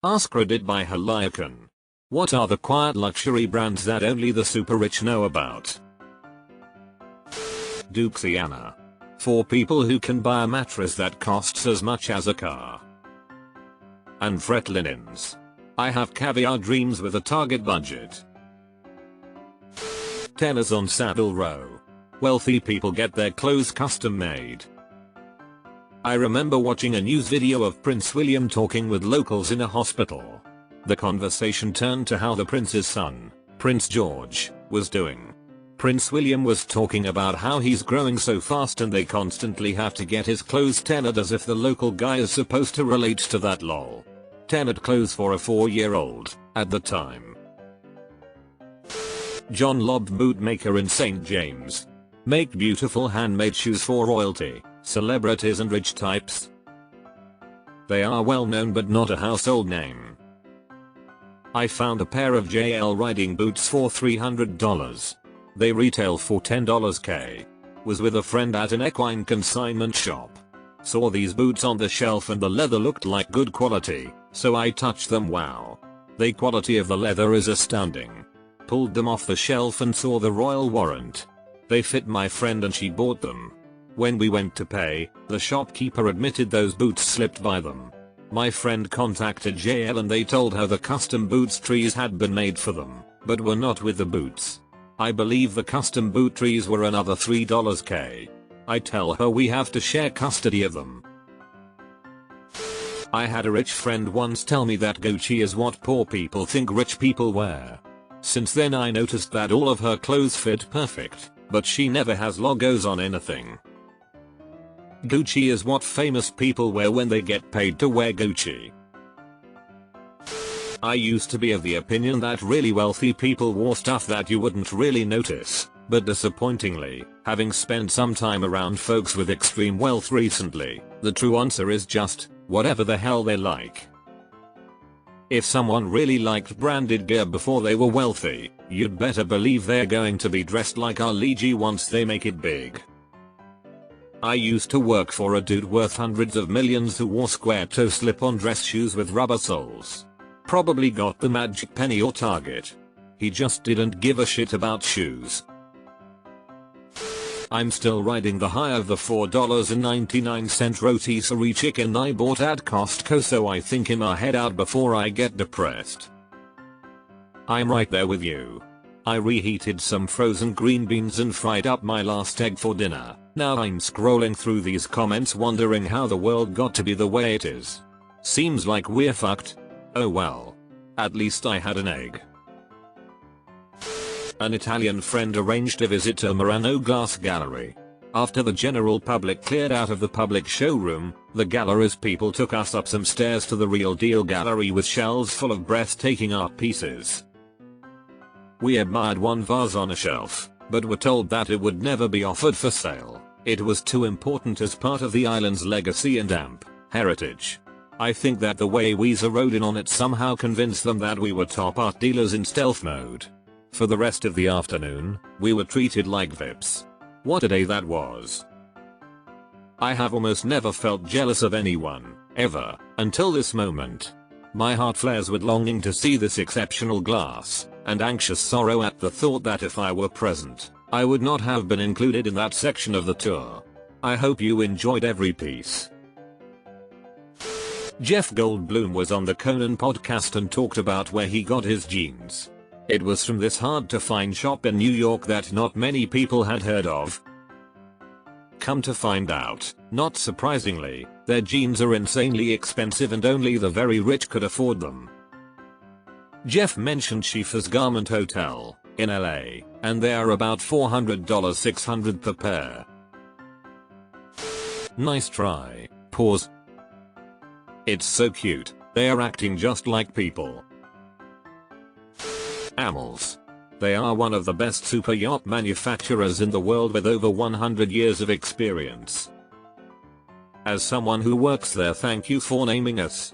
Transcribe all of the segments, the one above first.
AskRedd by Haliakan. What are the quiet luxury brands that only the super rich know about? Duxiana. For people who can buy a mattress that costs as much as a car. And Fret Linens. I have caviar dreams with a target budget. Tennis on Savile Row. Wealthy people get their clothes custom made. I remember watching a news video of Prince William talking with locals in a hospital. The conversation turned to how the prince's son, Prince George, was doing. Prince William was talking about how he's growing so fast and they constantly have to get his clothes tailored, as if the local guy is supposed to relate to that lol. Tailored clothes for a 4-year-old, at the time. John Lobb Bootmaker in St. James. Make beautiful handmade shoes for royalty, celebrities and rich types. They are well known but not a household name. I found a pair of JL riding boots for $300. They retail for $10k. Was with a friend at an equine consignment shop. Saw these boots on the shelf and the leather looked like good quality, so I touched them. Wow. The quality of the leather is astounding. Pulled them off the shelf and saw the royal warrant. They fit my friend and she bought them. When we went to pay, the shopkeeper admitted those boots slipped by them. My friend contacted JL and they told her the custom boots trees had been made for them, but were not with the boots. I believe the custom boot trees were another $3k. I tell her we have to share custody of them. I had a rich friend once tell me that Gucci is what poor people think rich people wear. Since then I noticed that all of her clothes fit perfect, but she never has logos on anything. Gucci is what famous people wear when they get paid to wear Gucci. I used to be of the opinion that really wealthy people wore stuff that you wouldn't really notice, but disappointingly, having spent some time around folks with extreme wealth recently, the true answer is just, whatever the hell they like. If someone really liked branded gear before they were wealthy, you'd better believe they're going to be dressed like Ali G once they make it big. I used to work for a dude worth hundreds of millions who wore square toe slip-on dress shoes with rubber soles. Probably got them at JCPenney or Target. He just didn't give a shit about shoes. I'm still riding the high of the $4.99 rotisserie chicken I bought at Costco, so I think in my head out before I get depressed. I'm right there with you. I reheated some frozen green beans and fried up my last egg for dinner. Now I'm scrolling through these comments wondering how the world got to be the way it is. Seems like we're fucked. Oh well. At least I had an egg. An Italian friend arranged a visit to a Murano glass gallery. After the general public cleared out of the public showroom, the gallery's people took us up some stairs to the real deal gallery with shelves full of breathtaking art pieces. We admired one vase on a shelf, but were told that it would never be offered for sale. It was too important as part of the island's legacy and heritage. I think that the way we zeroed in on it somehow convinced them that we were top art dealers in stealth mode. For the rest of the afternoon, we were treated like VIPs. What a day that was. I have almost never felt jealous of anyone, ever, until this moment. My heart flares with longing to see this exceptional glass, and anxious sorrow at the thought that if I were present, I would not have been included in that section of the tour. I hope you enjoyed every piece. Jeff Goldblum was on the Conan podcast and talked about where he got his jeans. It was from this hard to find shop in New York that not many people had heard of. Come to find out, not surprisingly, their jeans are insanely expensive and only the very rich could afford them. Jeff mentioned Schieffer's Garment Hotel, in LA, and they are about $400, $600 per pair. Nice try. Pause. It's so cute, they are acting just like people. Amels. They are one of the best super yacht manufacturers in the world with over 100 years of experience. As someone who works there, thank you for naming us.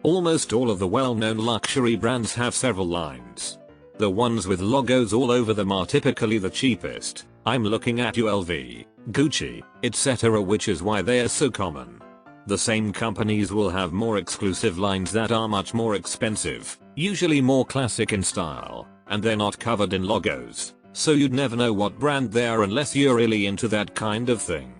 Almost all of the well-known luxury brands have several lines. The ones with logos all over them are typically the cheapest. I'm looking at LV, Gucci, etc., which is why they are so common. The same companies will have more exclusive lines that are much more expensive, usually more classic in style, and they're not covered in logos, so you'd never know what brand they are unless you're really into that kind of thing.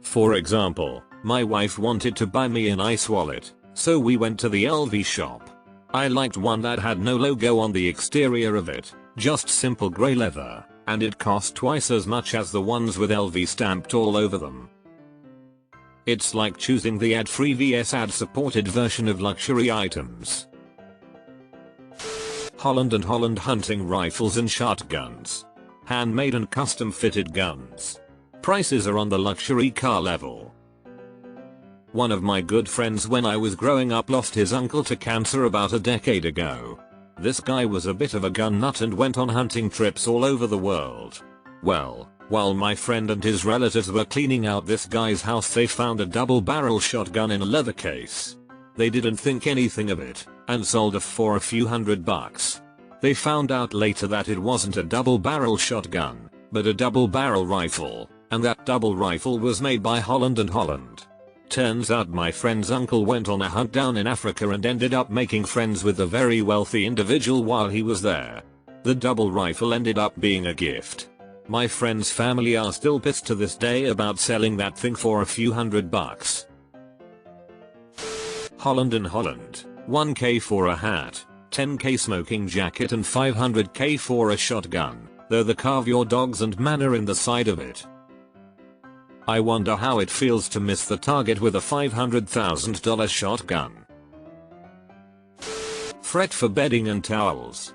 For example, my wife wanted to buy me a nice wallet, so we went to the LV shop. I liked one that had no logo on the exterior of it, just simple grey leather, and it cost twice as much as the ones with LV stamped all over them. It's like choosing the ad-free vs ad-supported version of luxury items. Holland & Holland hunting rifles and shotguns. Handmade and custom-fitted guns. Prices are on the luxury car level. One of my good friends when I was growing up lost his uncle to cancer about a decade ago. This guy was a bit of a gun nut and went on hunting trips all over the world. Well, while my friend and his relatives were cleaning out this guy's house, they found a double-barrel shotgun in a leather case. They didn't think anything of it, and sold it for a few $100. They found out later that it wasn't a double-barrel shotgun, but a double-barrel rifle, and that double rifle was made by Holland & Holland. Turns out my friend's uncle went on a hunt down in Africa and ended up making friends with a very wealthy individual while he was there. The double rifle ended up being a gift. My friend's family are still pissed to this day about selling that thing for a few $100. Holland & Holland, 1k for a hat, 10k smoking jacket and 500k for a shotgun, though the carve your dogs and manor in the side of it. I wonder how it feels to miss the target with a $500,000 shotgun. Fret for bedding and towels.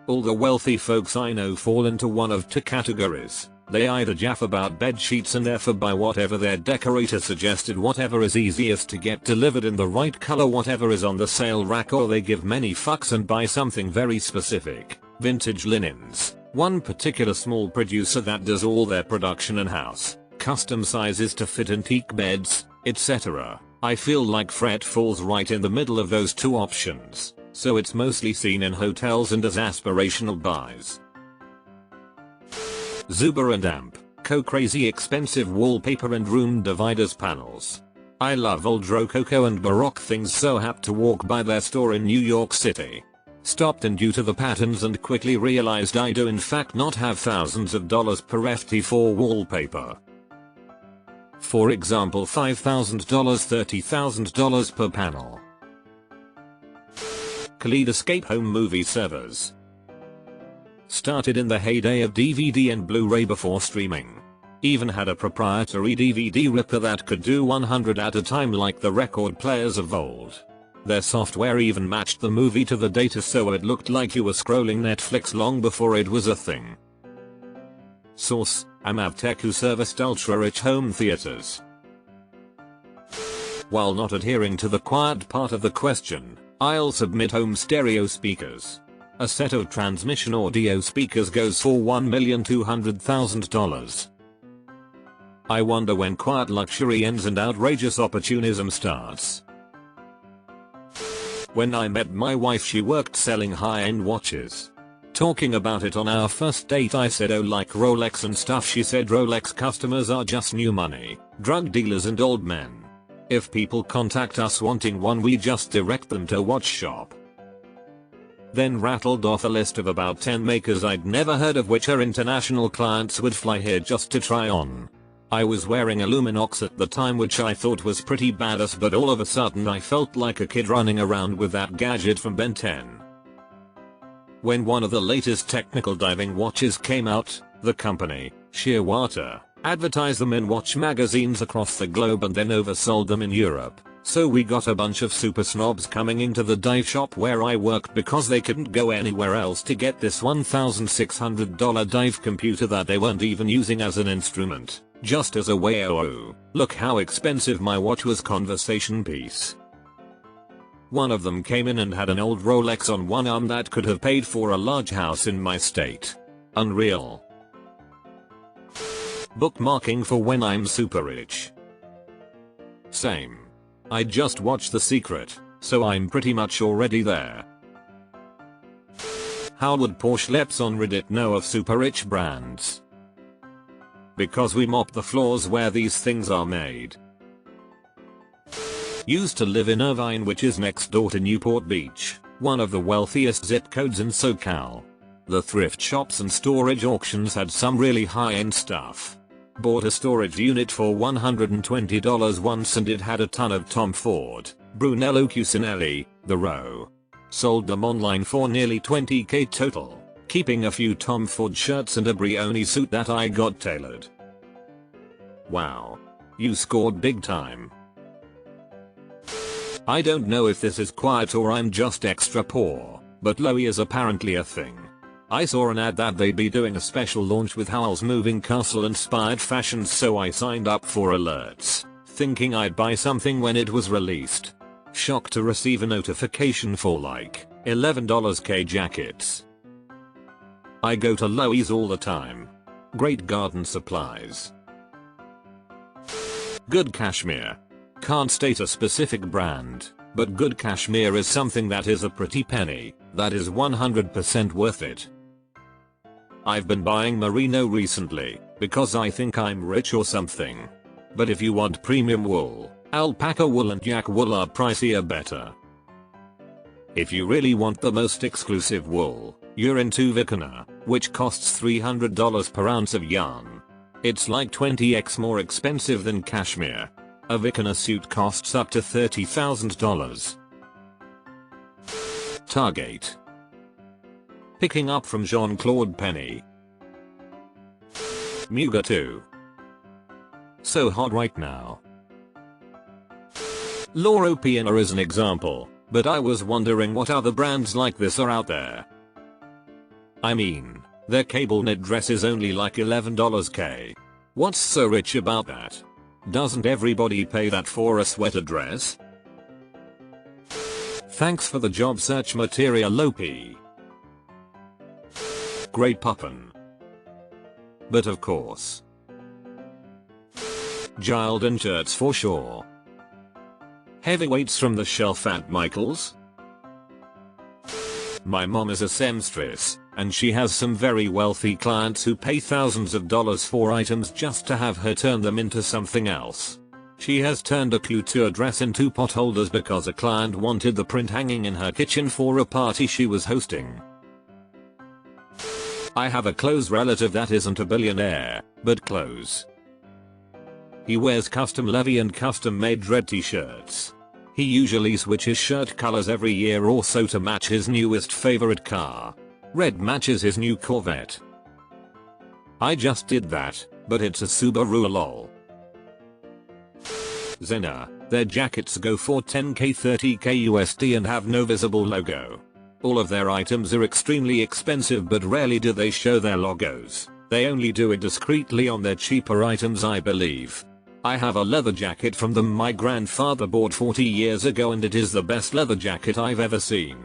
All the wealthy folks I know fall into one of two categories. They either jaff about bed sheets and therefore buy whatever their decorator suggested, whatever is easiest to get delivered in the right color, whatever is on the sale rack, or they give many fucks and buy something very specific. Vintage linens. One particular small producer that does all their production in-house. Custom sizes to fit antique beds, etc. I feel like Fret falls right in the middle of those two options, so it's mostly seen in hotels and as aspirational buys. Zuber and Amp, crazy expensive wallpaper and room dividers panels. I love old Rococo and Baroque things, so happy to walk by their store in New York City. Stopped in due to the patterns and quickly realized I do in fact not have thousands of dollars per FT for wallpaper. For example, $5,000, $30,000 per panel. Kaleidoscape home movie servers. Started in the heyday of DVD and Blu-ray before streaming. Even had a proprietary DVD ripper that could do 100 at a time like the record players of old. Their software even matched the movie to the data, so it looked like you were scrolling Netflix long before it was a thing. Source: Amavtech, who serviced ultra-rich home theaters. While not adhering to the quiet part of the question, I'll submit home stereo speakers. A set of transmission audio speakers goes for $1,200,000. I wonder when quiet luxury ends and outrageous opportunism starts. When I met my wife, she worked selling high-end watches. Talking about it on our first date, I said, "Oh, like Rolex and stuff?" She said, "Rolex customers are just new money, drug dealers and old men. If people contact us wanting one, we just direct them to a watch shop." Then rattled off a list of about 10 makers I'd never heard of, which her international clients would fly here just to try on. I was wearing a Luminox at the time, which I thought was pretty badass, but all of a sudden I felt like a kid running around with that gadget from Ben 10. When one of the latest technical diving watches came out, the company, Shearwater, advertised them in watch magazines across the globe and then oversold them in Europe. So we got a bunch of super snobs coming into the dive shop where I worked because they couldn't go anywhere else to get this $1,600 dive computer that they weren't even using as an instrument, just as a way, "Oh, look how expensive my watch was" conversation piece. One of them came in and had an old Rolex on one arm that could have paid for a large house in my state. Unreal. Bookmarking for when I'm super rich. Same. I just watched The Secret, so I'm pretty much already there. How would Porsche Leps on Reddit know of super rich brands? Because we mop the floors where these things are made. Used to live in Irvine, which is next door to Newport Beach, one of the wealthiest zip codes in SoCal. The thrift shops and storage auctions had some really high-end stuff. Bought a storage unit for $120 once and it had a ton of Tom Ford, Brunello Cucinelli, The Row. Sold them online for nearly $20k total, keeping a few Tom Ford shirts and a Brioni suit that I got tailored. Wow. You scored big time. I don't know if this is quiet or I'm just extra poor, but Loewe is apparently a thing. I saw an ad that they'd be doing a special launch with Howl's moving castle inspired fashions, so I signed up for alerts, thinking I'd buy something when it was released. Shocked to receive a notification for like $11k jackets. I go to Loewe's all the time. Great garden supplies. Good cashmere. Can't state a specific brand, but good cashmere is something that is a pretty penny, that is 100% worth it. I've been buying merino recently, because I think I'm rich or something. But if you want premium wool, alpaca wool and yak wool are pricier better. If you really want the most exclusive wool, you're into Vicuna, which costs $300 per ounce of yarn. It's like 20x more expensive than cashmere. A Vicuna suit costs up to $30,000. Target. Picking up from Jean-Claude Penny. Muga 2. So hot right now. Loro Piana is an example, but I was wondering what other brands like this are out there. I mean, their cable knit dress is only like $11k. What's so rich about that? Doesn't everybody pay that for a sweater dress? Thanks for the job search material, Lopi. Great puppin. But of course. Gildan shirts for sure. Heavyweights from the shelf at Michael's. My mom is a seamstress, and she has some very wealthy clients who pay thousands of dollars for items just to have her turn them into something else. She has turned a couture dress into pot holders because a client wanted the print hanging in her kitchen for a party she was hosting. I have a close relative that isn't a billionaire, but close. He wears custom Levi and custom made red t-shirts. He usually switches shirt colors every year or so to match his newest favorite car. Red matches his new Corvette. I just did that, but it's a Subaru lol. Zegna, their jackets go for 10k 30k USD and have no visible logo. All of their items are extremely expensive, but rarely do they show their logos. They only do it discreetly on their cheaper items, I believe. I have a leather jacket from them my grandfather bought 40 years ago, and it is the best leather jacket I've ever seen.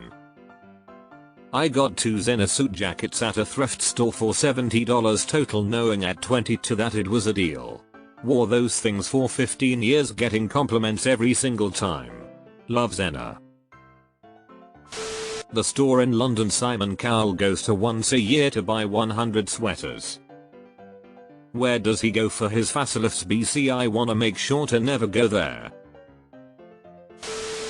I got 2 Zegna suit jackets at a thrift store for $70 total, knowing at 22 that it was a deal. Wore those things for 15 years, getting compliments every single time. Love Zegna. The store in London Simon Cowell goes to once a year to buy 100 sweaters. Where does he go for his facelift BC? I wanna make sure to never go there.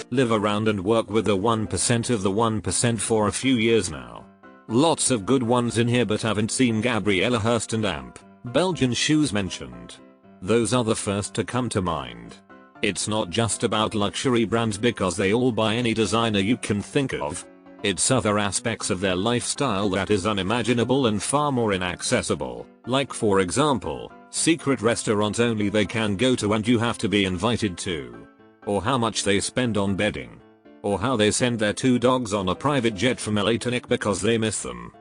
Live around and work with the 1% of the 1% for a few years now. Lots of good ones in here, but haven't seen Gabriella Hearst and Amp, Belgian shoes mentioned. Those are the first to come to mind. It's not just about luxury brands because they all buy any designer you can think of. It's other aspects of their lifestyle that is unimaginable and far more inaccessible, like for example, secret restaurants only they can go to and you have to be invited to. Or how much they spend on bedding. Or how they send their 2 dogs on a private jet from LA to Nick because they miss them.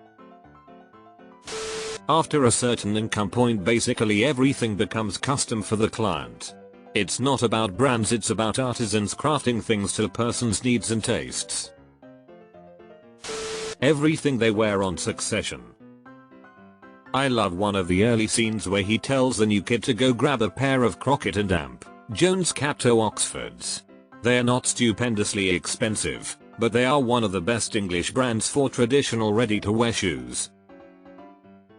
After a certain income point, basically everything becomes custom for the client. It's not about brands, it's about artisans crafting things to a person's needs and tastes. Everything they wear on Succession. I love one of the early scenes where he tells the new kid to go grab a pair of Crockett and Amp Jones Capto Oxfords. They're not stupendously expensive, but they are one of the best English brands for traditional ready-to-wear shoes.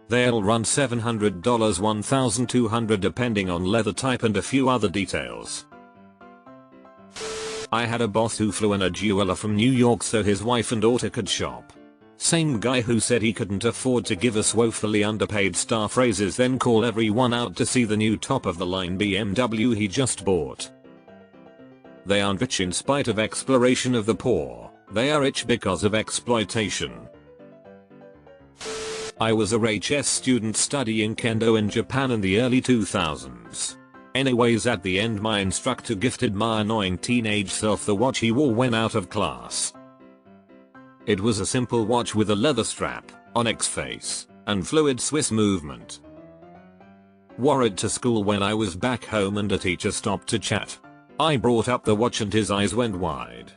They'll run $700, $1,200 depending on leather type and a few other details. I had a boss who flew in a jeweler from New York so his wife and daughter could shop. Same guy who said he couldn't afford to give us woefully underpaid staff raises then call everyone out to see the new top of the line BMW he just bought. They aren't rich in spite of exploration of the poor, they are rich because of exploitation. I was a RHS student studying kendo in Japan in the early 2000s. Anyways, at the end my instructor gifted my annoying teenage self the watch he wore when out of class. It was a simple watch with a leather strap, onyx face, and fluid Swiss movement. Wore it to school when I was back home and a teacher stopped to chat. I brought up the watch and his eyes went wide.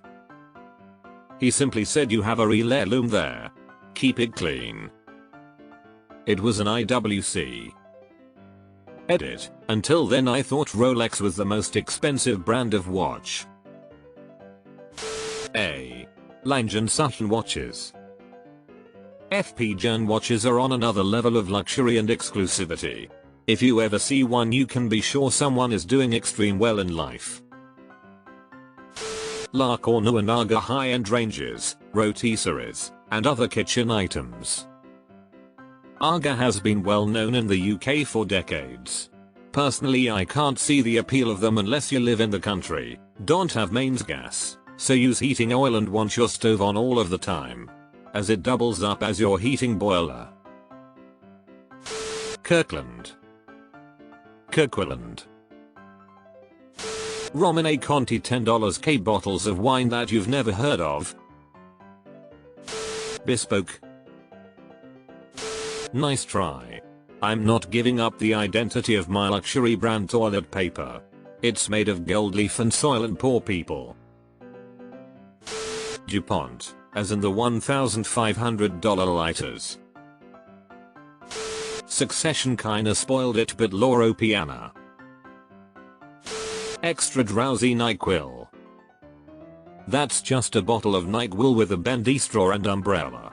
He simply said, "You have a real heirloom there. Keep it clean." It was an IWC. Edit. Until then I thought Rolex was the most expensive brand of watch. A. Lange & Sutton watches. FP Journe watches are on another level of luxury and exclusivity. If you ever see one you can be sure someone is doing extreme well in life. La Cornu and Aga high-end ranges, rotisseries, and other kitchen items. Aga has been well known in the UK for decades. Personally I can't see the appeal of them unless you live in the country, don't have mains gas, so use heating oil and want your stove on all of the time, as it doubles up as your heating boiler. Kirkland. Romane Conti $10 bottles of wine that you've never heard of. Bespoke. Nice try. I'm not giving up the identity of my luxury brand toilet paper. It's made of gold leaf and soil and poor people. DuPont, as in the $1,500 lighters. Succession kinda spoiled it but Loro Piana. Extra drowsy NyQuil. That's just a bottle of NyQuil with a bendy straw and umbrella.